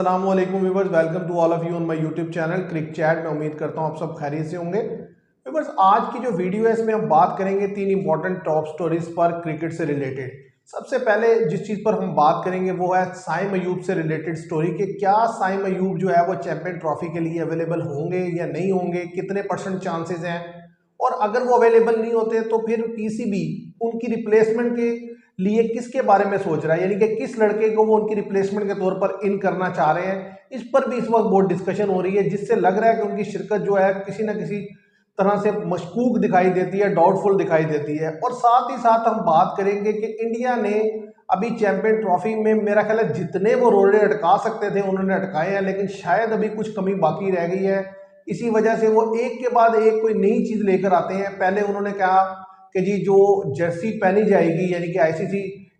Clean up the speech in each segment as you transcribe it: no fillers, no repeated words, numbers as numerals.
अस्सलाम वालेकुम viewers, welcome to all of you on my YouTube channel Crick Chat. मैं उम्मीद करता हूँ आप सब खैरियत से होंगे। व्यूअर्स, आज की जो वीडियो है इसमें हम बात करेंगे तीन इंपॉर्टेंट टॉप स्टोरीज पर क्रिकेट से रिलेटेड। सबसे पहले जिस चीज़ पर हम बात करेंगे वो है साइम अयूब से रिलेटेड स्टोरी कि क्या साइम अयूब जो है वो चैंपियन ट्रॉफी के लिए अवेलेबल होंगे या नहीं होंगे, कितने % चांसेस हैं, और अगर वो अवेलेबल नहीं होते तो फिर पीसीबी उनकी रिप्लेसमेंट के लिए किसके बारे में सोच रहा है, यानी कि किस लड़के को वो उनकी रिप्लेसमेंट के तौर पर इन करना चाह रहे हैं। इस पर भी इस वक्त बहुत डिस्कशन हो रही है, जिससे लग रहा है कि उनकी शिरकत जो है किसी ना किसी तरह से मशकूक दिखाई देती है, डाउटफुल दिखाई देती है। और साथ ही साथ हम बात करेंगे कि इंडिया ने अभी चैंपियन ट्रॉफी में मेरा ख्याल है जितने वो रोड़े अटका सकते थे उन्होंने अटकाए हैं, लेकिन शायद अभी कुछ कमी बाकी रह गई है। इसी वजह से वो एक के बाद एक कोई नई चीज़ लेकर आते हैं। पहले उन्होंने कहा कि जी जो जर्सी पहनी जाएगी, यानी कि आईसीसी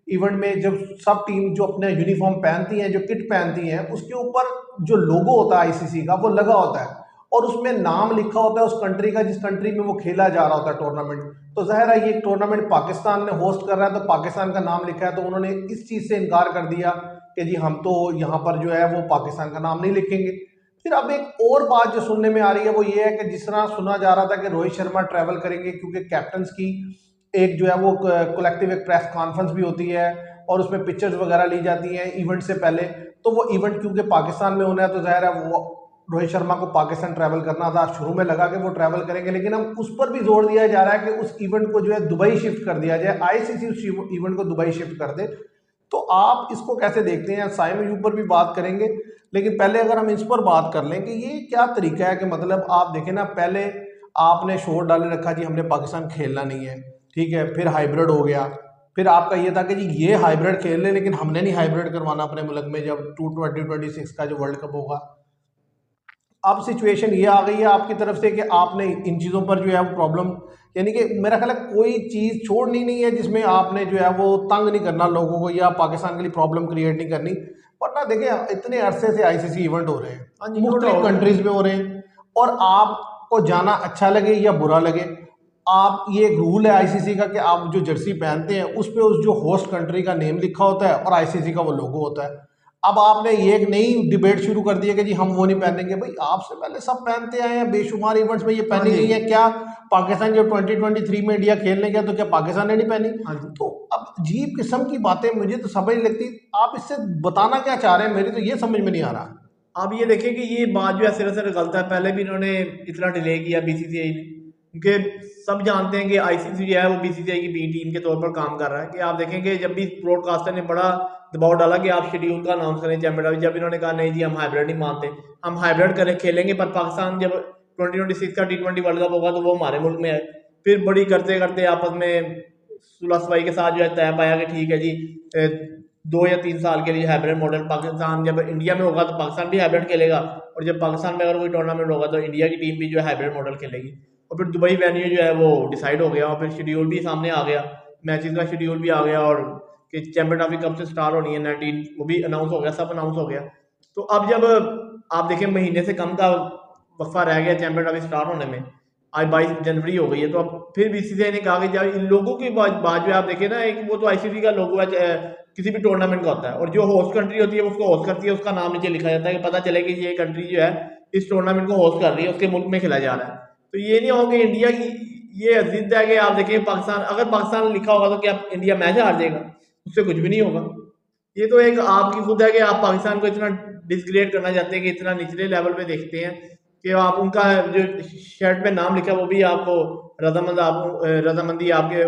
इवेंट में जब सब टीम जो अपना यूनिफॉर्म पहनती हैं, जो किट पहनती हैं, उसके ऊपर जो लोगो होता है आईसीसी का वो लगा होता है और उसमें नाम लिखा होता है उस कंट्री का जिस कंट्री में वो खेला जा रहा होता है टूर्नामेंट। तो ज़ाहिर है ये टूर्नामेंट पाकिस्तान ने होस्ट कर रहा है तो पाकिस्तान का नाम लिखा है, तो उन्होंने इस चीज़ से इनकार कर दिया कि जी हम तो यहाँ पर जो है वो पाकिस्तान का नाम नहीं लिखेंगे। फिर अब एक और बात जो सुनने में आ रही है वो ये है कि जिस तरह सुना जा रहा था कि रोहित शर्मा ट्रैवल करेंगे, क्योंकि कैप्टन्स की एक जो है वो कलेक्टिव एक प्रेस कॉन्फ्रेंस भी होती है और उसमें पिक्चर्स वगैरह ली जाती हैं इवेंट से पहले। तो वो इवेंट क्योंकि पाकिस्तान में होना है तो जाहिर है वो रोहित शर्मा को पाकिस्तान ट्रैवल करना था। शुरू में लगा कि वो ट्रैवल करेंगे, लेकिन अब उस पर भी जोर दिया जा रहा है कि उस इवेंट को जो है दुबई शिफ्ट कर दिया जाए, आईसीसी उस इवेंट को दुबई शिफ्ट कर दे। तो आप इसको कैसे देखते हैं? साइम अयूब पर भी बात करेंगे, लेकिन पहले अगर हम इस पर बात कर लें कि ये क्या तरीका है कि मतलब आप देखें ना, पहले आपने शोर डाले रखा जी हमने पाकिस्तान खेलना नहीं है, ठीक है, फिर हाइब्रिड हो गया, फिर आपका ये था कि जी ये हाइब्रिड खेल ले लेकिन हमने नहीं हाइब्रिड करवाना अपने मुल्क में जब 2026 का जो वर्ल्ड कप होगा। अब सिचुएशन ये आ गई है आपकी तरफ से कि आपने इन चीज़ों पर जो है वो प्रॉब्लम, यानी कि मेरा ख्याल है कोई चीज़ छोड़नी नहीं है जिसमें आपने जो है वो तंग नहीं करना लोगों को या पाकिस्तान के लिए प्रॉब्लम क्रिएट नहीं करनी। वरना देखिए इतने अरसे से आईसीसी इवेंट हो रहे हैं, मुख्तलिफ कंट्रीज में हो रहे हैं, और आपको जाना अच्छा लगे या बुरा लगे, आप ये एक रूल है आईसीसी का कि आप जो जर्सी पहनते हैं उस पर उस जो होस्ट कंट्री का नेम लिखा होता है और आईसीसी का वो लोगो होता है। अब आपने ये एक नई डिबेट शुरू कर दी है कि जी हम वो नहीं पहनेंगे। भाई आपसे पहले सब पहनते आए हैं, बेशुमार इवेंट्स में ये पहनी गई है। क्या पाकिस्तान जब 2023 में इंडिया खेलने गया तो क्या पाकिस्तान ने नहीं पहनी? तो अब अजीब किस्म की बातें मुझे तो समझ नहीं लगती। आप इससे बताना क्या चाह रहे हैं, मेरी तो ये समझ में नहीं आ रहा। आप ये देखें कि ये बात जो है सिरे गलत है। पहले भी इन्होंने इतना डिले किया बीसीसीआई ने, क्योंकि सब जानते हैं कि आईसीसी जो है वो बीसीसीआई की बी टीम के तौर पर काम कर रहा है। कि आप देखें कि जब भी ब्रॉडकास्टर ने बड़ा दबाव डाला कि आप शेड्यूल का अनाउंस करें चैंपियन, जब इन्होंने कहा नहीं जी हम हाइब्रिड नहीं मानते, हम हाइब्रिड करें खेलेंगे, पर पाकिस्तान जब 2026 का T20 वर्ल्ड कप होगा तो वो हमारे मुल्क में है। फिर बड़ी करते करते आपस में सुलह सफाई के साथ जो है तय पाया कि ठीक है जी 2 या 3 साल के लिए हाइब्रिड मॉडल पाकिस्तान, जब इंडिया में होगा तो पाकिस्तान भी हाइब्रिड खेलेगा, और जब पाकिस्तान में अगर कोई टूर्नामेंट होगा तो इंडिया की टीम भी जो है हाइब्रिड मॉडल खेलेगी। और फिर दुबई वेन्यू जो है वो डिसाइड हो गया, और फिर शेड्यूल भी सामने आ गया, मैचेस का शेड्यूल भी आ गया, और कि चैंपियन ट्रॉफी कब से स्टार्ट होनी है 19 वो भी अनाउंस हो गया, सब अनाउंस हो गया। तो अब जब आप देखें महीने से कम का वक्फा रह गया चैंपियन ट्रॉफी स्टार्ट होने में, आज 22 जनवरी हो गई है, तो अब फिर बीसीसीआई ने कहा कि जब इन लोगों की बात जो है आप देखें ना, एक वो तो आईसीसी का लोगो है किसी भी टूर्नामेंट का होता है, और जो होस्ट कंट्री होती है उसको होस्ट करती है, उसका नाम नीचे लिखा जाता है कि पता चले कि ये कंट्री जो है इस टूर्नामेंट को होस्ट कर रही है, उसके मुल्क में खेला जा रहा है। तो ये नहीं होगा कि इंडिया की ये जिद है कि आप देखें पाकिस्तान, अगर पाकिस्तान लिखा होगा तो क्या इंडिया मैच हार जाएगा? उससे कुछ भी नहीं होगा। ये तो एक आपकी खुद है कि आप पाकिस्तान को इतना डिसग्रेड करना चाहते हैं कि इतना निचले लेवल पे देखते हैं कि आप उनका जो शर्ट पे नाम लिखा वो भी आपको रजामंदी आपके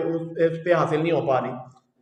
उस पे हासिल नहीं हो पा रही।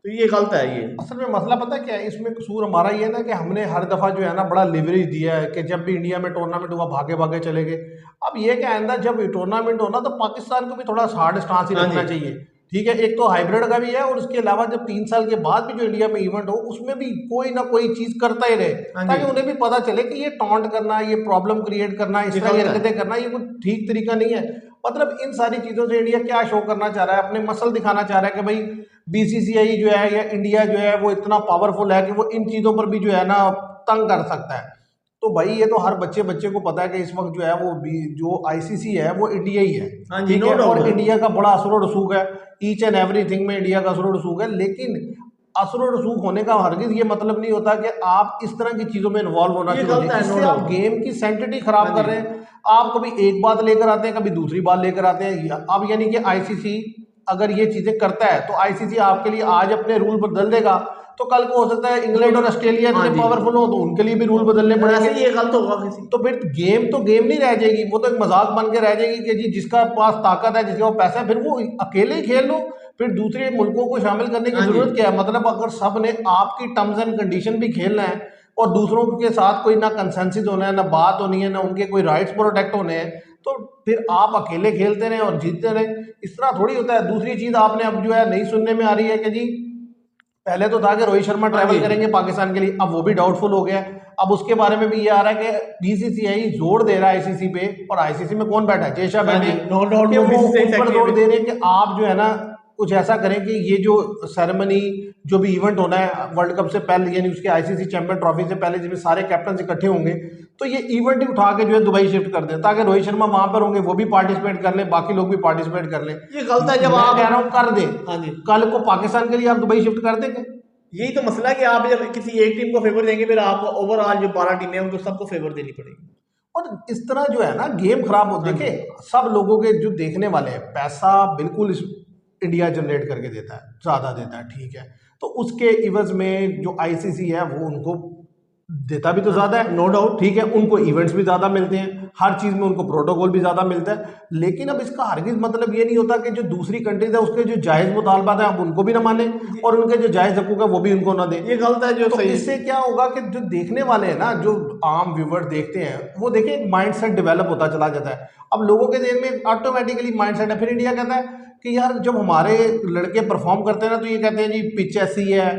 तो ये गलत है। ये असल में मसला पता है क्या है, इसमें कसूर हमारा ये ना कि हमने हर दफ़ा जो है ना बड़ा लिवरेज दिया है कि जब भी इंडिया में टूर्नामेंट हुआ भागे भागे चले गए। अब ये कि आइंदा जब टूर्नामेंट होना तो पाकिस्तान को भी थोड़ा हार्ड स्टांस ही रखना चाहिए। ठीक है, एक तो हाइब्रिड का भी है और उसके अलावा जब 3 साल के बाद भी जो इंडिया में इवेंट हो उसमें भी कोई ना कोई चीज़ करता ही रहे, ताकि उन्हें भी पता चले कि ये टॉन्ट करना, ये प्रॉब्लम क्रिएट करना, इस तरह की हरकतें करना ये कोई ठीक तरीका नहीं है। मतलब इन सारी चीज़ों से इंडिया क्या शो करना चाह रहा है? अपने मसल दिखाना चाह रहा है कि भाई बीसीसीआई जो है या इंडिया जो है वो इतना पावरफुल है कि वो इन चीज़ों पर भी जो है ना तंग कर सकता है। तो भाई ये तो हर बच्चे बच्चे को पता है कि इस वक्त जो है वो जो आईसीसी है वो इंडिया ही है, ठीक है, और इंडिया का बड़ा असर और रसूख है, ईच एंड एवरीथिंग में इंडिया का असर और रसूख है। लेकिन असर और रसूख होने का हरगिज ये मतलब नहीं होता कि आप इस तरह की चीज़ों में इन्वॉल्व होना ये शुरू हो गलत है, जाए। नो इससे आप डाउट। गेम की सेंटिटी खराब हाँ कर जी। रहे हैं। आप कभी एक बात लेकर आते हैं, कभी दूसरी बात लेकर आते हैं। अब यानी कि आईसीसी अगर ये चीज़ें करता है तो आईसीसी आपके लिए आज अपने रूल बदल देगा, तो कल को हो सकता है इंग्लैंड और ऑस्ट्रेलिया हाँ इतने जी, पावरफुल हो तो उनके लिए भी रूल बदलने ऐसे पड़ेंगे। ही ये गलत होगा किसी। तो फिर गेम तो गेम नहीं रह जाएगी, वो तो एक मजाक बन के रह जाएगी कि जी जिसका पास ताकत है, जिसके पास पैसा है, फिर वो अकेले ही खेल लो। फिर दूसरे मुल्कों को शामिल करने की हाँ जी। जरूरत क्या है? मतलब अगर सब ने आपकी टर्म्स एंड कंडीशन भी खेलना है और दूसरों के साथ कोई ना कंसेंसस होना है, ना बात होनी है, ना उनके कोई राइट्स प्रोटेक्ट होने हैं, तो फिर आप अकेले खेलते रहें और जीतते रहें। इस तरह थोड़ी होता है। दूसरी चीज आपने अब जो है नई सुनने में आ रही है कि जी पहले तो था कि रोहित शर्मा हाँ ट्रैवल जी। करेंगे पाकिस्तान के लिए, अब वो भी डाउटफुल हो गया है। अब उसके बारे में भी ये आ रहा है कि बीसीसीआई जोर दे रहा है आईसीसी पे, और आईसीसी में कौन बैठा है? जय शाह हाँ बैठे जी, हैं नो डाउट कि वो वो बीसीसीआई उन पर सेक्रेटरी जोर में। दे रहे हैं कि आप जो है ना कुछ ऐसा करें कि ये जो सेरेमनी, जो भी इवेंट होना है वर्ल्ड कप से पहले, यानी उसके आईसीसी चैंपियन ट्रॉफी से पहले, जिसमें सारे कैप्टन इकट्ठे होंगे, तो ये इवेंट ही उठा के जो है दुबई शिफ्ट कर दें, ताकि रोहित शर्मा वहां पर होंगे, वो भी पार्टिसिपेट कर लें, बाकी लोग भी पार्टिसिपेट कर लें। ये गलत है जब मैं आप। कह रहा हूँ कर दें। हाँ जी, कल को पाकिस्तान के लिए आप दुबई शिफ्ट कर देंगे? यही तो मसला है कि आप जब किसी एक टीम को फेवर देंगे, फिर आपको ओवरऑल जो 12 टीमें हैं उनको सबको फेवर देनी पड़ेगी। और इस तरह जो है ना गेम खराब हो। हाँ जी। देखे सब लोगों के जो देखने वाले हैं, पैसा बिल्कुल इंडिया जनरेट करके देता है, ज़्यादा देता है, ठीक है। तो उसके इवज में जो आईसीसी है वो उनको देता भी तो ज़्यादा है, नो डाउट। ठीक है। उनको इवेंट्स भी ज़्यादा मिलते हैं, हर चीज़ में उनको प्रोटोकॉल भी ज़्यादा मिलता है। लेकिन अब इसका हरगिज मतलब ये नहीं होता कि जो दूसरी कंट्रीज है उसके जो जायज़ मुतालबात हैं आप उनको भी ना माने, और उनके जो जायज़ हकूक है वो भी उनको ना दें। ये गलत है जो तो सही इससे क्या होगा कि जो देखने वाले हैं ना, जो आम व्यूवर देखते हैं, वो देखिए एक माइंडसेट डेवलप होता चला जाता है। अब लोगों के दिल में ऑटोमेटिकली माइंडसेट है। फिर इंडिया कहता है कि यार जब हमारे लड़के परफॉर्म करते हैं ना, तो ये कहते हैं जी पिच ऐसी है,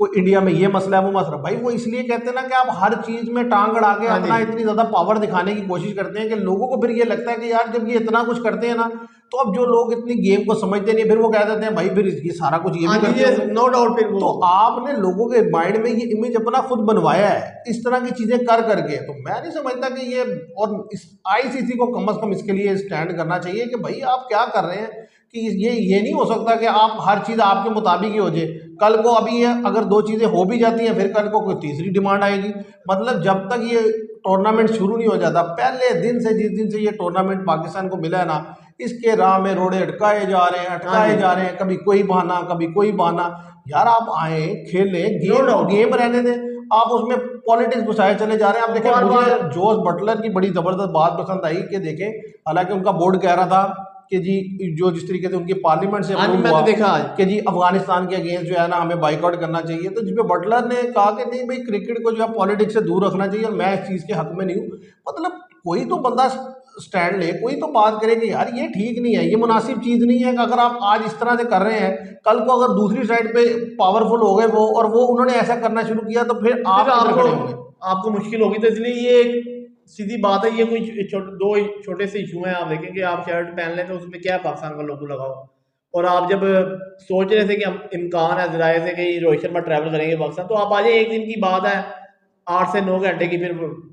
कोई इंडिया में ये मसला है, वो मसला। भाई वो इसलिए कहते हैं ना कि आप हर चीज में टांग अड़ा के हाँ अपना जी। इतनी ज्यादा पावर दिखाने की कोशिश करते हैं कि लोगों को फिर ये लगता है कि यार जब ये इतना कुछ करते हैं ना, तो अब जो लोग इतनी गेम को समझते नहीं, फिर वो कह देते हैं भाई फिर ये सारा कुछ ये हाँ भी जी, करते ये होंगे। No doubt. फिर वो तो आपने लोगों के माइंड में ये इमेज अपना खुद बनवाया है इस तरह की चीजें कर करके। तो मैं नहीं समझता कि ये, और इस आईसीसी को कम से कम इसके लिए स्टैंड करना चाहिए कि भाई आप क्या कर रहे हैं। कि ये नहीं हो सकता कि आप हर चीज आपके मुताबिक ही हो जाए। कल को अभी ये अगर दो चीजें हो भी जाती हैं, फिर कल को कोई तीसरी डिमांड आएगी। मतलब जब तक ये टूर्नामेंट शुरू नहीं हो जाता, पहले दिन से, जिस दिन से ये टूर्नामेंट पाकिस्तान को मिला है ना, इसके राह में रोड़े अटकाए जा रहे हैं, हाँ अटकाए जी, जा रहे हैं। कभी कोई बहाना, कभी कोई बहाना। यार आप आए, खेलें, नो गेम डाउट। गेम रहने दें। आप उसमें पॉलिटिक्स घुसाए चले जा रहे हैं। आप देखें, बार मुझे बार। जोस बटलर की बड़ी जबरदस्त बात पसंद आई कि देखें, हालांकि उनका बोर्ड कह रहा था कि जी जो जिस तरीके से उनकी पार्लियामेंट से हाँ जी, अप्रूव मैंने हुआ देखा आज। कि जी अफगानिस्तान के अगेंस्ट जो है ना हमें बाइकआउट करना चाहिए, तो जिसमें बटलर ने कहा कि नहीं भाई क्रिकेट को जो है पॉलिटिक्स से दूर रखना चाहिए, और मैं इस चीज़ के हक में नहीं हूँ। मतलब कोई तो बंदा स्टैंड ले, कोई तो बात करे कि यार ये ठीक नहीं है, ये मुनासिब चीज़ नहीं है कि अगर आप आज इस तरह से कर रहे हैं, कल को अगर दूसरी साइड पे पावरफुल हो गए वो, और वो उन्होंने ऐसा करना शुरू किया, तो फिर फिर आप किधर आपको खड़े होंगे? आपको मुश्किल होगी। तो इसलिए ये एक सीधी बात है, ये कोई दो छोटे से इशू हैं। आप देखेंगे, आप शर्ट पहन लें तो उसमें क्या है, पाकिस्तान का लोगो लगाओ। और आप जब सोच रहे थे कि हम इम्कान है ज़राए से कि रोहित शर्मा ट्रैवल करेंगे पाकिस्तान, तो आप आ जाए, एक दिन की बात है, 8 से 9 घंटे की, फिर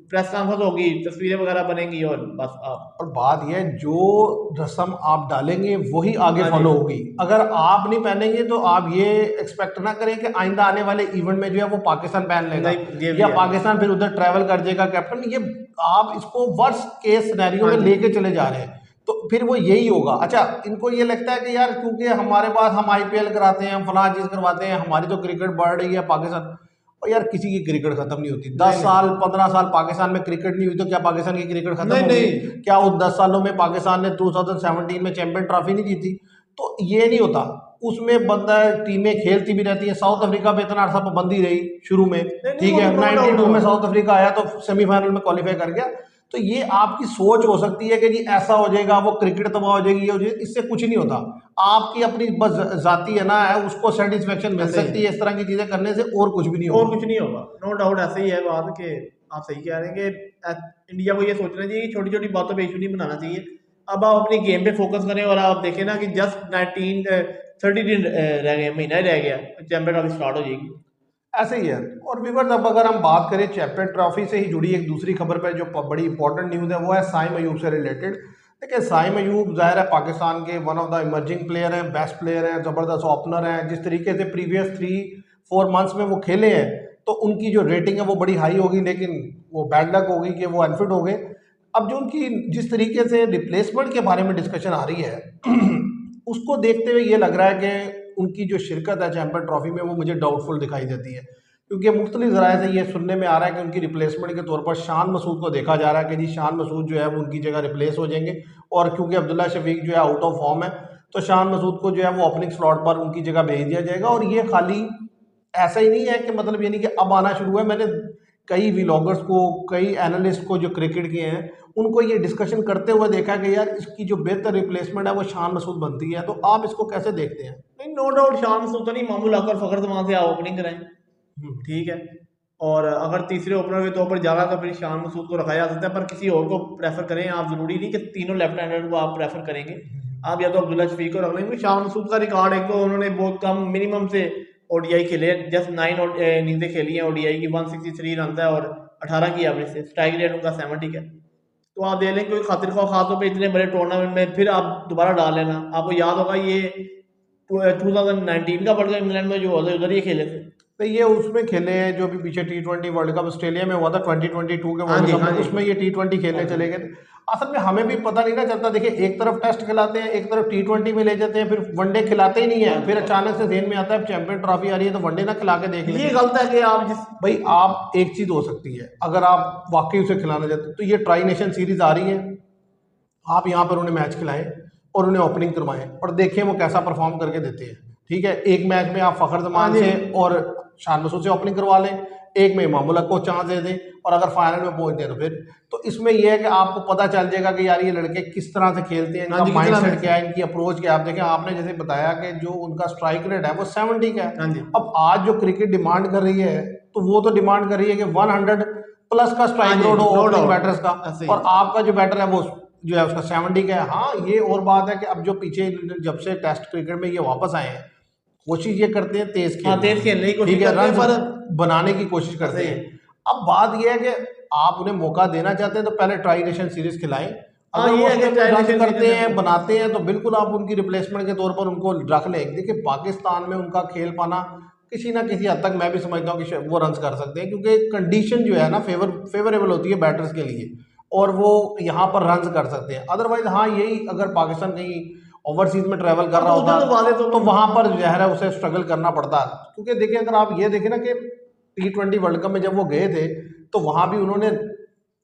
प्रेस कॉन्फ्रेंस होगी, तस्वीरें वगैरह बनेंगी, और बस आप। और बात यह है, जो रस्म आप डालेंगे वही आगे हाँ जी, फॉलो होगी। अगर आप नहीं पहनेंगे तो आप ये एक्सपेक्ट ना करें कि आइंदा आने वाले इवेंट में जो है वो पाकिस्तान पहन लेगा, नहीं, ये भी या है। पाकिस्तान फिर उधर ट्रैवल कर जाएगा कैप्टन। ये आप इसको वर्स्ट केस सिनेरियो हाँ में जी, लेके चले जा रहे हैं, तो फिर वो यही होगा। अच्छा, इनको ये लगता है कि यार क्योंकि हमारे पास हम आईपीएल कराते हैं, हम फलां चीज़ करवाते हैं, हमारी तो क्रिकेट बढ़ रही है पाकिस्तान। और यार किसी की क्रिकेट खत्म नहीं होती। नहीं 10 नहीं साल 15 साल पाकिस्तान में क्रिकेट नहीं हुई, तो क्या पाकिस्तान की क्रिकेट खत्म नहीं होगी? नहीं। क्या उस 10 सालों में पाकिस्तान ने 2017 में चैंपियन ट्रॉफी नहीं जीती? तो ये नहीं होता। उसमें बंदा टीमें खेलती भी रहती है। साउथ अफ्रीका पे इतना अर्सा पाबंदी रही शुरू में, नहीं नहीं, ठीक वो है। तो नो 92 में डाउट। साउथ अफ्रीका आया तो सेमीफाइनल में क्वालिफाई कर गया। तो ये आपकी सोच हो सकती है कि जी ऐसा हो जाएगा, वो क्रिकेट तबाह हो जाएगी, ये हो जाएगी। इससे कुछ नहीं होता। आपकी अपनी बस जाती है ना, उसको सेटिस्फेक्शन मिल ऐसे ही सकती है इस तरह की चीजें करने से, और कुछ भी नहीं और होगा। कुछ नहीं होगा, नो डाउट। ऐसे ही है बात कि आप सही कह रहे हैं कि इंडिया को ये सोचना चाहिए कि छोटी छोटी बातों पे इशू नहीं बनाना चाहिए। अब आप अपनी गेम पे फोकस करें, और आप देखें ना कि जस्ट 30 दिन रह गए, महीना ही रह गया, चैंपियन ट्रॉफी स्टार्ट हो जाएगी। ऐसे ही है। और व्यूअर्स, अब अगर हम बात करें चैंपियन ट्रॉफी से ही जुड़ी एक दूसरी खबर पर, जो बड़ी इंपॉर्टेंट न्यूज़ है, वो है साइम अयूब से रिलेटेड। देखिए, साइम अयूब ज़ाहिर है पाकिस्तान के one of the emerging player हैं, बेस्ट प्लेयर हैं, ज़बरदस्त ओपनर हैं। जिस तरीके से प्रीवियस 3 4 मंथ्स में वो खेले हैं तो उनकी जो रेटिंग है वो बड़ी हाई होगी, लेकिन वो बैड लक होगी कि वो अनफिट हो गए। अब जो उनकी जिस तरीके से रिप्लेसमेंट के बारे में डिस्कशन आ रही है उसको देखते हुए ये लग रहा है कि उनकी जो शिरकत है चैंपियन ट्रॉफी में वो मुझे डाउटफुल दिखाई देती है, क्योंकि मुख्तलिफ ज़राए से ये सुनने में आ रहा है कि उनकी रिप्लेसमेंट के तौर पर शान मसूद को देखा जा रहा है कि जी शान मसूद जो है वो उनकी जगह रिप्लेस हो जाएंगे। और क्योंकि अब्दुल्ला शफीक जो है आउट ऑफ फॉर्म है तो शान मसूद को जो है वो ओपनिंग स्लॉट पर उनकी जगह भेज दिया जाएगा। और ये खाली ऐसा ही नहीं है कि मतलब यानी कि अब आना शुरू है, मैंने कई व्लॉगर्स को, कई एनालिस्ट को जो क्रिकेट के हैं उनको ये डिस्कशन करते हुए देखा कि यार इसकी जो बेहतर रिप्लेसमेंट है वो शान मसूद बनती है। तो आप इसको कैसे देखते हैं? नहीं, नो डाउट शान मसूद तो नहीं, मामूल अकर फखर वहां से ओपनिंग कराएं, ठीक है। और अगर तीसरे ओपनर के तौर पर जा रहा तो फिर शान मसूद को रखा जा सकता है, पर किसी और को प्रेफर करें आप। जरूरी नहीं कि तीनों लेफ्ट हैंडर को आप प्रेफर करेंगे, आप या तो अब्दुल्ला शफीक को रख लेंगे। शान मसूद का रिकॉर्ड एक तो उन्होंने बहुत कम मिनिमम से ओडीआई खेले, जस्ट 9 इनिंग्सें खेली हैं ओडीआई की, 163 रन है और 18 की एवरेज से, स्ट्राइक रेट उनका 70 है। तो आप देख लें कोई खातिर खा खासतौर पर इतने बड़े टूर्नामेंट में फिर आप दोबारा डाल लेना। आपको याद होगा ये 2019 का वर्ल्ड कप इंग्लैंड में जो हुआ था उधर ये खेले थे। तो ये उसमें खेले हैं जो भी पीछे T20 वर्ल्ड कप ऑस्ट्रेलिया में हुआ था 2022 के वर्ल्ड कप में, उसमें ये T20 खेलने चले गए थे। असल में हमें भी पता नहीं ना चलता, देखिए एक तरफ टेस्ट खिलाते हैं, एक तरफ T20 में ले जाते हैं, फिर वनडे खिलाते ही नहीं है, फिर अचानक से ध्यान में आता है चैंपियन ट्रॉफी आ रही है तो वनडे ना खिला के देख लें। ये गलत है कि आप भाई आप एक चीज हो सकती है, अगर आप वाकई उसे खिलाना चाहते हैं तो ये ट्राई नेशन सीरीज आ रही है, आप यहाँ पर उन्हें मैच खिलाएं और उन्हें ओपनिंग करवाएं और देखें वो कैसा परफॉर्म करके देते हैं। ठीक है, एक मैच में आप फखर जमान से और शान मसूद से ओपनिंग करवा लें, एक में इमामुल हक को चांस दे दें, और अगर फाइनल में पहुंचते हैं तो फिर तो इसमें यह है कि आपको पता चल जाएगा कि यार ये लड़के किस तरह से खेलते हैं, इनका माइंडसेट क्या है, इनकी अप्रोच क्या है। आप देखें, आपने जैसे बताया कि जो उनका स्ट्राइक रेट है वो 70 का है। अब आज जो क्रिकेट डिमांड कर रही है तो वो तो डिमांड कर रही है कि 100 प्लस का स्ट्राइक रेट हो ओपनिंग बैटर्स का, और आपका जो बैटर है वो जो है उसका 70 का है। हाँ, ये और बात है कि अब जो पीछे जब से टेस्ट क्रिकेट में ये वापस आए हैं कोशिश ये करते हैं तेज खेलने की कोशिश करते हैं, पर बनाने की कोशिश करते हैं। अब बात ये है कि आप उन्हें मौका देना चाहते हैं तो पहले ट्राई नेशन सीरीज खिलाएं, अगर वो रन करते हैं बनाते हैं तो बिल्कुल आप उनकी रिप्लेसमेंट के तौर पर उनको रख लें। देखिए पाकिस्तान में उनका खेल पाना किसी ना किसी हद तक मैं भी समझता हूँ कि वो रन कर सकते हैं, क्योंकि कंडीशन जो है ना फेवरेबल होती है बैटर्स के लिए और वो यहाँ पर रन कर सकते हैं। अदरवाइज हाँ, यही अगर पाकिस्तान कहीं ओवरसीज में ट्रैवल कर रहा होता तो वहां पर जो है उसे स्ट्रगल करना पड़ता। क्योंकि देखिए अगर आप ये देखें ना कि T20 वर्ल्ड कप में जब वो गए थे तो वहां भी उन्होंने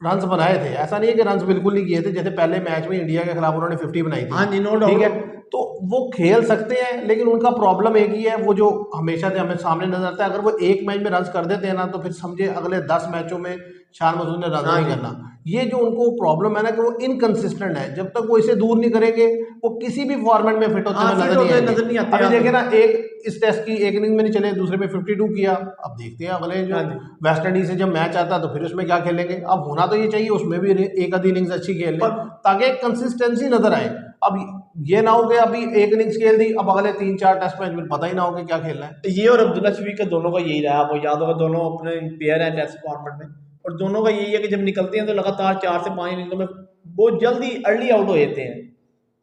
रन्स बनाए थे, ऐसा नहीं है कि रन्स बिल्कुल नहीं किए थे। जैसे पहले मैच में इंडिया के खिलाफ उन्होंने 50 बनाई थी, ठीक है, तो वो खेल सकते हैं, लेकिन उनका प्रॉब्लम एक ही है, वो जो हमेशा से हमें सामने नजर आता है, अगर वो एक मैच में रन्स कर देते हैं ना तो फिर समझे अगले 10 मैचों में शान मसूद ने रन नहीं करना। ये जो उनको प्रॉब्लम है ना कि वो इनकंसिस्टेंट है, जब तक वो इसे दूर नहीं करेंगे वो किसी भी फॉर्मेट में फिट होते हुए नजर नहीं आते। अभी देखे ना, एक इस टेस्ट की एक इनिंग में नहीं चले, दूसरे में 52 किया। अब देखते हैं अगले जो वेस्ट इंडीज से जब मैच आता है तो फिर उसमें क्या खेलेंगे। अब होना तो ये चाहिए उसमें भी एक आधी इनिंग्स अच्छी खेल ले ताकि कंसिस्टेंसी नजर आए। अब ये ना हो कि अभी एक इनिंग्स खेल दी, अब अगले 3-4 टेस्ट मैच में पता ही ना हो कि क्या खेलना है। ये और अब्दुल्ला शफीक का दोनों का यही रहा, आपको याद होगा दोनों अपने पेयर हैं टेस्ट फॉर्मेट में, और दोनों का यही है कि जब निकलते हैं तो लगातार 4 से 5 इनिंगों में बहुत जल्दी अर्ली आउट हो जाते हैं।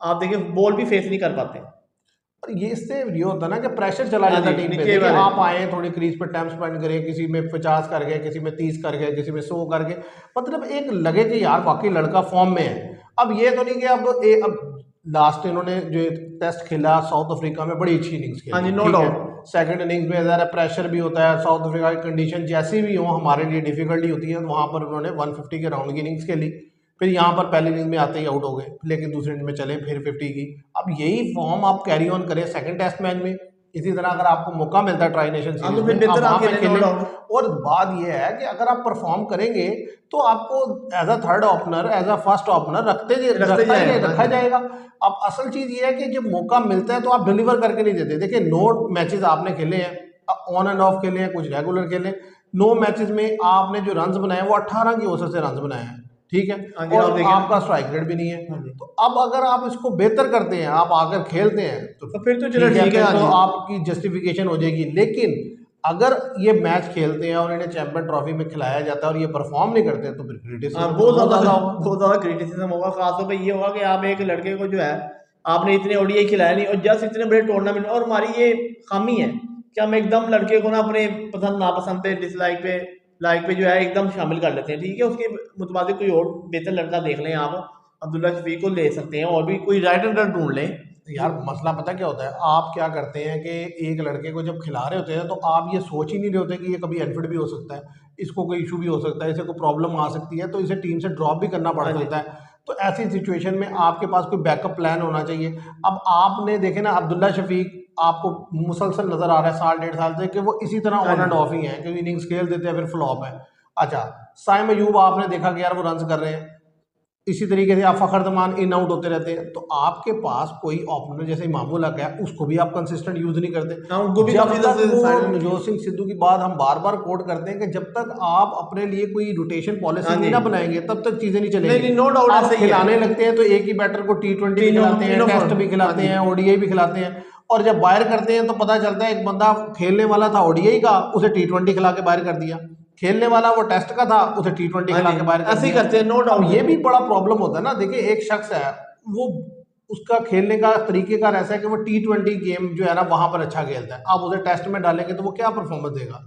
आप देखिए बॉल भी फेस नहीं कर पाते। और ये इससे ये होता है ना कि प्रेशर चला जाता है टीम पे। आप आए थोड़ी क्रीज पे टाइम स्पेंड करें, किसी में 50 कर गए, किसी में 30 कर गए, किसी में 100 कर गए, मतलब एक लगे कि यार वाकई लड़का फॉर्म में है। अब ये तो नहीं कि अब लास्ट इन्होंने जो टेस्ट खेला साउथ अफ्रीका में बड़ी अच्छी इनिंग्स खेली, नो डाउट। सेकंड इनिंग्स में ज़रा प्रेशर भी होता है, साउथ अफ्रीका की कंडीशन जैसी भी हो हमारे लिए डिफिकल्टी होती है, तो वहाँ पर उन्होंने 150 के राउंड की इनिंग्स खेली। फिर यहाँ पर पहली इनिंग में आते ही आउट हो गए, लेकिन दूसरी इनिंग में चले फिर 50 की। अब यही फॉर्म आप कैरी ऑन करें सेकंड टेस्ट मैच में, इसी तरह अगर आपको मौका मिलता है ट्राई नेशन सीरीज में आप खेलें। और बात यह है कि अगर आप परफॉर्म करेंगे तो आपको as a third opener, as a first opener रखा जाएगा। अब असल चीज ये है कि जब मौका मिलता है तो आप डिलीवर करके नहीं देते। देखिए 9 मैचेस आपने खेले हैं, ऑन एंड ऑफ खेले हैं, कुछ रेगुलर खेले। 9 मैचेस में आपने जो रन बनाए वो 18 की औसत से रन बनाए हैं, ठीक है, और आपका स्ट्राइक रेट भी नहीं है। तो अब अगर आप इसको बेहतर करते हैं, आप आकर खेलते हैं तो फिर तो चलो ठीक है, तो आपकी जस्टिफिकेशन हो जाएगी। लेकिन अगर ये मैच खेलते हैं और इन्हें चैंपियन ट्रॉफी में खिलाया जाता है और ये परफॉर्म नहीं करते तो फिर क्रिटिसिज्म बहुत ज़्यादा क्रिटिसिज्म होगा। खासतौर पर ये होगा कि आप एक लड़के को जो है आपने इतने ओडीआई खिलाया नहीं, और जस्ट इतने बड़े टूर्नामेंट, और हमारी ये खामी है कि हम एकदम लड़के को ना अपने पसंद नापसंद पे डिसलाइक पे लाइक पे जो है एकदम शामिल कर लेते हैं। ठीक है, उसके मुताबिक कोई और बेहतर लड़का देख लें आप, अब्दुल्ला शफीक को ले सकते हैं, और भी कोई राइट एंडर ढूंढ लें। यार मसला पता क्या होता है, आप क्या करते हैं कि एक लड़के को जब खिला रहे होते हैं तो आप ये सोच ही नहीं रहे होते कि ये कभी अनफिट भी हो सकता है, इसको कोई इशू भी हो सकता है, इसे कोई प्रॉब्लम आ सकती है, तो इसे टीम से ड्रॉप भी करना पड़ हाँ जी। सकता है। तो ऐसी सिचुएशन में आपके पास कोई बैकअप प्लान होना चाहिए। अब आपने देखे ना, अब्दुल्ला शफीक आपको मुसलसल नजर आ रहा है साल 1.5 साल से कि वो इसी तरह हाँ ऑन एंड जी। ऑफ ही है, कि इनिंग्स खेल देते हैं फिर फ्लॉप है। अच्छा, साइम अयूब आपने देखा कि यार वो रन कर रहे हैं, इसी तरीके से आप फखर जमान इन आउट होते रहते हैं, तो आपके पास कोई ओपनर जैसे इमामुल हक है, उसको भी आप कंसिस्टेंट यूज नहीं करते। हाँ, उनको भी जब काफी तक दफे वो साइड में नवजोत सिंह सिद्धू की बात हम बार बार कोट करते हैं कि जब तक आप अपने लिए कोई रोटेशन पॉलिसी हाँ नहीं जी। ना बनाएंगे तब तक चीजें नहीं नहीं चलेंगी। नहीं, नो डाउट आप ऐसे ही है। खिलाने लगते हैं तो एक ही बैटर को T20 भी तीनों खिलाते हैं, तीनों टेस्ट फॉर्म। भी हाँ खिलाते जी। हैं, ओडीआई भी खिलाते हैं, और जब बाहर करते हैं तो पता चलता है एक बंदा खेलने वाला था ओडीआई का, उसे T20 खिला के बाहर कर दिया, खेलने वाला वो टेस्ट का था, उसे T20 हाँ खिला जी, के बाहर कर ऐसे ही दिया। करते हैं, नो अब ये डाउट। भी बड़ा प्रॉब्लम होता है ना। देखिए, एक शख्स है, वो उसका खेलने का तरीकेकार ऐसा है कि वो T20 गेम जो है ना वहां पर अच्छा खेलता है, आप उसे टेस्ट में डालेंगे तो वो क्या परफॉर्मेंस देगा।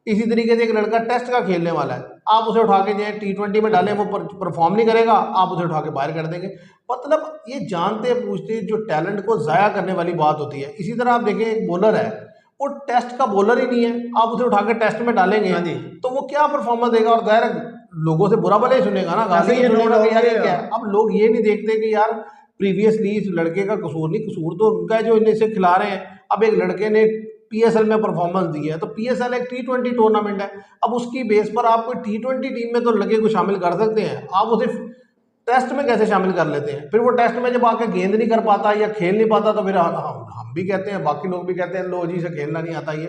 इसी तरीके से एक लड़का टेस्ट का खेलने वाला है, आप उसे उठा के जो है T20 में डालें, वो परफॉर्म नहीं करेगा, आप उसे उठा के बाहर कर देंगे। मतलब ये जानते पूछते जो टैलेंट को जाया करने वाली बात होती है। इसी तरह आप देखें, एक बॉलर है, वो टेस्ट का बॉलर ही नहीं है, आप उसे उठा के टेस्ट में डालेंगे हाँ जी, तो वो क्या परफॉर्मेंस देगा, और जाहिर है लोगों से बुरा भला ही सुनेगा ना, ऐसे गाली ही ही है, नो सुनेगा कि डाउट यार ये। ये क्या है। अब लोग ये नहीं देखते कि यार प्रीवियसली इस लड़के का कसूर नहीं, कसूर तो उनका है जो इन्हें से खिला रहे हैं। अब एक लड़के ने पीएसएल में परफॉर्मेंस दी है, तो पीएसएल एक T20 टूर्नामेंट है, अब उसकी बेस पर आप कोई T20 टीम में तो लड़के को शामिल कर सकते हैं, आप उसे टेस्ट में कैसे शामिल कर लेते हैं। फिर वो टेस्ट में जब आके गेंद नहीं कर पाता या खेल नहीं पाता तो फिर हम भी कहते हैं, बाकी लोग भी कहते हैं लो जी से खेलना नहीं आता ये।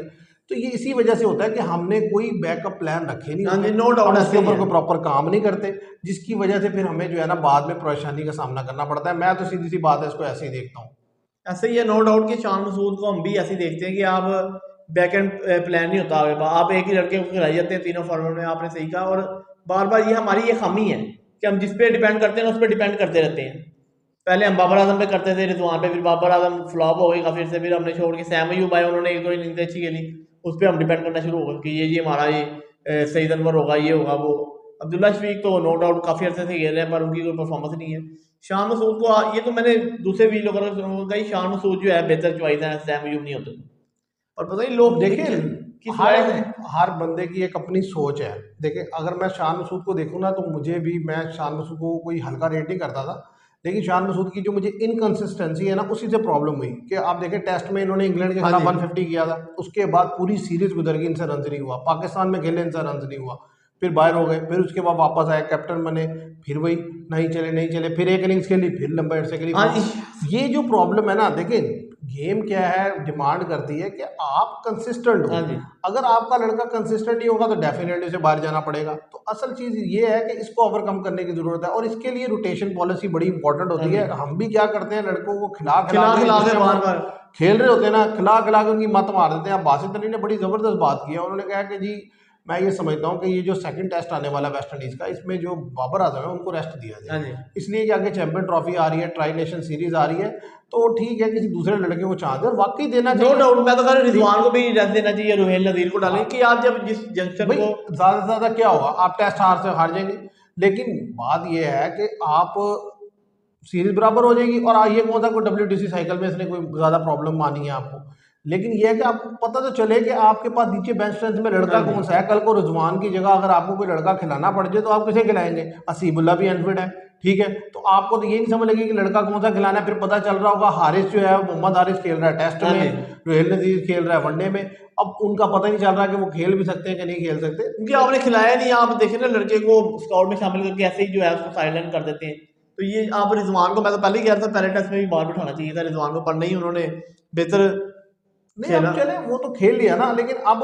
तो ये इसी वजह से होता है कि हमने कोई बैकअप प्लान रखे नहीं हाँ होते, जी, नो डाउट हम ऐसे उसके ही ऊपर है। कोई प्रॉपर काम नहीं करते, जिसकी वजह से फिर हमें जो है ना बाद में परेशानी का सामना करना पड़ता है। मैं तो सीधी सी बात है, इसको ऐसे ही देखता हूँ। ऐसे ही है, नो डाउट कि शान मसूद को हम भी ऐसे ही देखते हैं कि आप बैक एंड प्लान नहीं होता आपके पास, आप एक ही लड़के को खिलाई जाते हैं तीनों फॉर्मेट में, आपने सही कहा। और बार बार ये हमारी ये खामी है कि हम जिस पे डिपेंड करते हैं उस पर डिपेंड करते रहते हैं। पहले हम बाबर आजम पे करते थे, रिजवान पे, फिर बाबर आजम फ्लॉप हो गई काफी से, फिर हमने छोड़ के सैम अयूब आए, उन्होंने एक दो इनिंग्स अच्छी खेली, उस पर हम डिपेंड करना शुरू हो गए कि ये हमारा ये सईद अनवर होगा, ये होगा वो। अब्दुल्ला शफीक तो नो डाउट काफी अर्से से खेल रहे हैं पर उनकी कोई परफॉर्मेंस नहीं है। शान मसूद को ये तो मैंने दूसरे वीडियो का शान मसूद जो है बेहतर चॉइस है, सैम अयूब नहीं होते। और पता नहीं लोग देखिए, किस हर वजह से। हर बंदे की एक अपनी सोच है। देखिए, अगर मैं शान मसूद को देखूँ ना, तो मुझे भी, मैं शान मसूद को कोई हल्का रेट नहीं करता था, लेकिन शान मसूद की जो मुझे इनकंसिस्टेंसी है ना, उसी से प्रॉब्लम हुई कि आप देखें टेस्ट में इन्होंने इंग्लैंड के हाँ खिलाफ जी। 150 किया था, उसके बाद पूरी सीरीज गुजर गई, इनसे रन नहीं हुआ, पाकिस्तान में खेले इनसे रन नहीं हुआ, फिर बाहर हो गए, फिर उसके बाद वापस आए, कैप्टन बने, फिर वही नहीं चले नहीं चले, फिर एक इनिंग्स खेली, फिर लंबा हिट से खेली। हाँ जी। ये जो प्रॉब्लम है ना, देखिए गेम क्या है, डिमांड करती है कि आप कंसिस्टेंट हो। हाँ जी। अगर आपका लड़का कंसिस्टेंट नहीं होगा तो डेफिनेटली उसे बाहर जाना पड़ेगा। तो असल चीज़ ये है कि इसको ओवरकम करने की ज़रूरत है, और इसके लिए रोटेशन पॉलिसी बड़ी इंपॉर्टेंट हाँ होती जी, है। हम भी क्या करते हैं, लड़कों को खिला खिला खिला के खिला जिस के टाइम बार वो बार। खेल रहे होते हैं ना, खिला खिला के उनकी मत मार देते हैं। अब बासित अली ने बड़ी ज़बरदस्त बात की है, उन्होंने कहा कि जी मैं ये समझता हूँ कि ये जो सेकंड टेस्ट आने वाला वेस्ट इंडीज़ का, इसमें जो बाबर आजम है उनको रेस्ट दिया हाँ जाए, जी। इसलिए कि आगे चैंपियन ट्रॉफी आ रही है, ट्राई नेशन सीरीज आ रही है, तो ठीक है किसी दूसरे लड़के को चांस दे, और वाकई देना नो चाहिए। डाउट, मैं तो कह रहा हूँ ठीक, रिजवान को भी रेस्ट देना चाहिए, रुहेल नदीर को डालें हाँ कि आप जब जिस जंक्शन भाई, को। ज्यादा से ज्यादा क्या होगा, आप टेस्ट हार से हार जाएंगे, लेकिन बात यह है कि आप सीरीज बराबर हो जाएगी, और ये कौन सा कोई WTC साइकिल में इसने कोई ज्यादा प्रॉब्लम मानी है आपको। लेकिन यह है कि आपको पता तो चले कि आपके पास नीचे बेंच स्ट्रेंथ में लड़का हाँ जी। कौन सा है। कल को रिजवान की जगह अगर आपको कोई लड़का खिलाना पड़ जाए तो आप किसे खिलाएंगे। असीबुल्ला भी अनफिट है, ठीक है, तो आपको तो ये नहीं समझ लगी कि लड़का कौन सा खिलाना है। फिर पता चल रहा होगा हारिस जो है, मोहम्मद हारिस खेल रहा है टेस्ट हाँ जी, में, रुहेल नजीर खेल रहा है वनडे में। अब उनका पता नहीं चल रहा कि वो खेल भी सकते हैं कि नहीं खेल सकते। क्योंकि आपने खिलाया नहीं, आप देखें ना लड़के को स्काउट में शामिल करके ऐसे ही जो है उसको साइडलाइन कर देते हैं। तो ये आप रिजवान को, मैं तो पहले ही कह रहा था पहले टेस्ट में भी बाहर बिठाना चाहिए था रिजवान को, पर नहीं, उन्होंने बेहतर नहीं, अब खेला। चले वो तो खेल लिया ना, लेकिन अब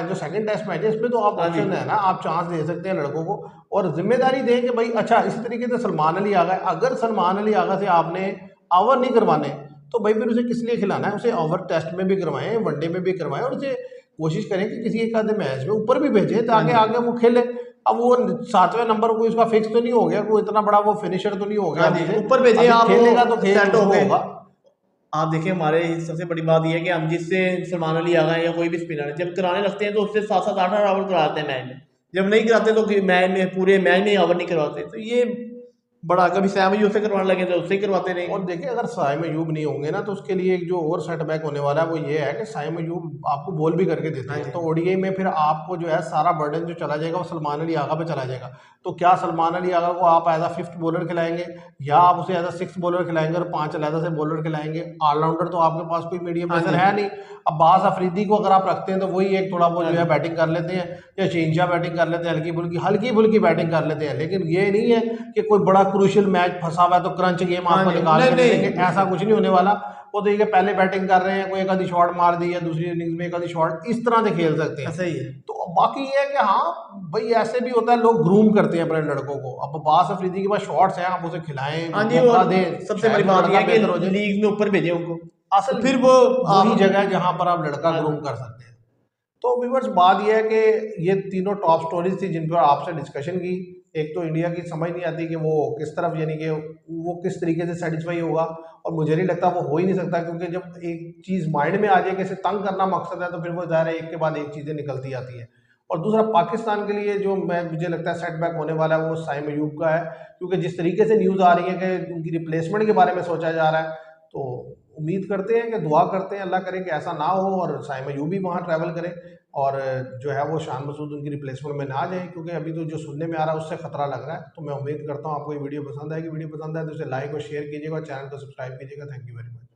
जो सेकंड टेस्ट मैच है इसमें तो आप हाँ जी। ऑप्शन है ना, आप चांस दे सकते हैं लड़कों को, और जिम्मेदारी दें कि भाई अच्छा इसी तरीके से सलमान अली आगा है, अगर सलमान अली आगा से आपने ओवर नहीं करवाने तो भाई फिर उसे किस लिए खिलाना है। उसे ओवर टेस्ट में भी करवाएं, वनडे में भी करवाएं, और उसे कोशिश करें कि किसी एक आधे मैच में ऊपर भी भेजें हाँ ताकि जी। आगे वो खेले। अब वो 7वें नंबर कोई उसका फिक्स तो नहीं हो गया, कोई इतना बड़ा वो फिनिशर तो नहीं हो गया हाँ अभी जी, से, ऊपर भेजें अभी आप, खेलेगा वो तो खेल सेट हो उसको गए। होगा। आप देखें हमारे सबसे बड़ी बात यह है कि हम जिससे सलमान अली आ गए या कोई भी स्पिनर है, जब कराने लगते हैं तो उससे 7-7 8-8 ओवर कराते हैं मैच में। जब नहीं कराते तो मैच में पूरे मैच में ओवर नहीं करवाते। तो ये बड़ा, कभी सैम अयूब से करवाने लगे तो उससे ही करवाते और रहेंगे। देखिए अगर साइम अयूब नहीं होंगे ना तो उसके लिए एक जो और सेटबैक होने वाला है वो ये है कि साइम अयूब आपको बॉल भी करके देते हाँ हैं, जी। तो ओडीआई में फिर आपको जो है सारा बर्डन जो चला जाएगा वो सलमान अली आगा पे चला जाएगा। तो क्या सलमान अली आगा को आप एज अ फिफ्थ बॉलर खिलाएंगे या आप उसे एज अ सिक्स बॉलर खिलाएंगे और 5 अलहदा से बॉलर खिलाएंगे? ऑलराउंडर तो आपके पास कोई मीडियम हाँ पेसर जी। है नहीं। अब्बास अफरीदी को अगर आप रखते हैं तो वही एक थोड़ा बहुत हाँ जो है जी। बैटिंग कर लेते हैं या चेंजा बैटिंग कर लेते हैं, हल्की फुल्की बैटिंग कर लेते हैं, लेकिन ये नहीं है कि कोई बड़ा क्रूशियल मैच फंसा हुआ है तो क्रंच गेम हाँ आपको जी। निकाल नहीं के दे देंगे, नहीं ऐसा कुछ नहीं होने वाला। वो तो ये कि पहले बैटिंग कर रहे हैं, कोई एक आधी शॉट मार दी है, दूसरी इनिंग्स में एक आधी शॉट, इस तरह से खेल सकते हैं। ऐसा ही है। तो बाकी ये है कि हाँ भाई ऐसे भी होता है, लोग ग्रूम करते हैं अपने लड़कों को। अब अब्बास अफरीदी के पास शॉट्स हैं, आप उसे खिलाएं, हाँ जी। मौका और दें, सबसे बड़ी शायद वो बात यह लड़का है कि बेहतर हो जाए। लीग में ऊपर भेजे उनको, तो असल फिर वो वही आप। जगह है जहां पर आप लड़का हाँ ग्रूम जी। कर सकते हैं। तो व्यूअर्स बात यह है कि ये तीनों टॉप स्टोरीज थी जिन पर आपसे डिस्कशन की। एक तो इंडिया की समझ नहीं आती कि वो किस तरफ, यानी कि वो किस तरीके से सेटिस्फाई होगा, और मुझे नहीं लगता वो हो ही नहीं सकता, क्योंकि जब एक चीज़ माइंड में आ जाए कि इसे तंग करना मकसद है तो फिर वो ज़ाहिर है एक के बाद एक चीज़ें निकलती आती है। और दूसरा पाकिस्तान के लिए जो मुझे लगता है सेटबैक होने वाला है वो साइम अयूब का है, क्योंकि जिस तरीके से न्यूज़ आ रही है कि उनकी रिप्लेसमेंट के बारे में सोचा जा रहा है, तो उम्मीद करते हैं कि दुआ करते हैं अल्लाह करे कि ऐसा ना हो और साइम अयूब भी वहाँ ट्रैवल करें और जो है वो शान मसूद उनकी रिप्लेसमेंट में ना आ जाए, क्योंकि अभी तो जो सुनने में आ रहा है उससे खतरा लग रहा है। तो मैं उम्मीद करता हूँ आपको ये वीडियो पसंद आएगी। वीडियो पसंद आए तो इसे लाइक और शेयर कीजिएगा और चैनल को सब्सक्राइब कीजिएगा। Thank you very much.